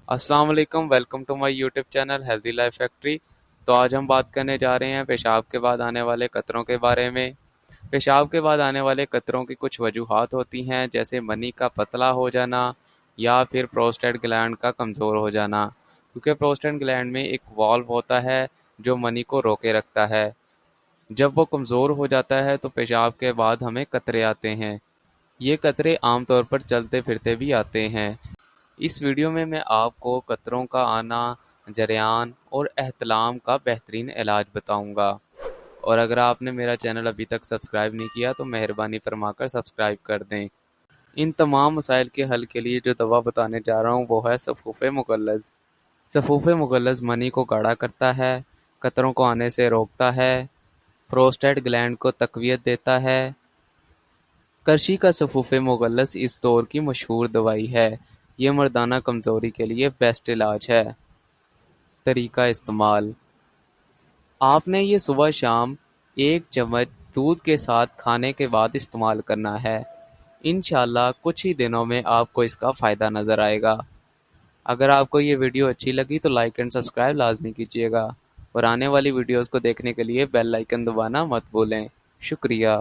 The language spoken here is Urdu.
السلام علیکم، welcome to my YouTube channel healthy life factory. تو آج ہم بات کرنے جا رہے ہیں پیشاب کے بعد آنے والے قطروں کے بارے میں۔ پیشاب کے بعد آنے والے قطروں کی کچھ وجوہات ہوتی ہیں، جیسے منی کا پتلا ہو جانا یا پھر پروسٹیٹ گلینڈ کا کمزور ہو جانا، کیونکہ پروسٹیٹ گلینڈ میں ایک والو ہوتا ہے جو منی کو روکے رکھتا ہے۔ جب وہ کمزور ہو جاتا ہے تو پیشاب کے بعد ہمیں قطرے آتے ہیں۔ یہ قطرے عام طور پر چلتے پھرتے بھی آتے ہیں۔ اس ویڈیو میں آپ کو قطروں کا آنا، جریان اور احتلام کا بہترین علاج بتاؤں گا۔ اور اگر آپ نے میرا چینل ابھی تک سبسکرائب نہیں کیا تو مہربانی فرما کر سبسکرائب کر دیں۔ ان تمام مسائل کے حل کے لیے جو دوا بتانے جا رہا ہوں وہ ہے صفوف مغلظ۔ صفوف مغلظ منی کو گاڑھا کرتا ہے، قطروں کو آنے سے روکتا ہے، پروسٹیٹ گلینڈ کو تقویت دیتا ہے۔ کرشی کا صفوف مغلظ اس دور کی مشہور دوائی ہے۔ یہ مردانہ کمزوری کے لیے بیسٹ علاج ہے۔ طریقہ استعمال: آپ نے یہ صبح شام 1 چمچ دودھ کے ساتھ کھانے کے بعد استعمال کرنا ہے۔ انشاءاللہ کچھ ہی دنوں میں آپ کو اس کا فائدہ نظر آئے گا۔ اگر آپ کو یہ ویڈیو اچھی لگی تو لائک اینڈ سبسکرائب لازمی کیجیے گا، اور آنے والی ویڈیوز کو دیکھنے کے لیے بیل آئیکن دبانا مت بھولیں۔ شکریہ۔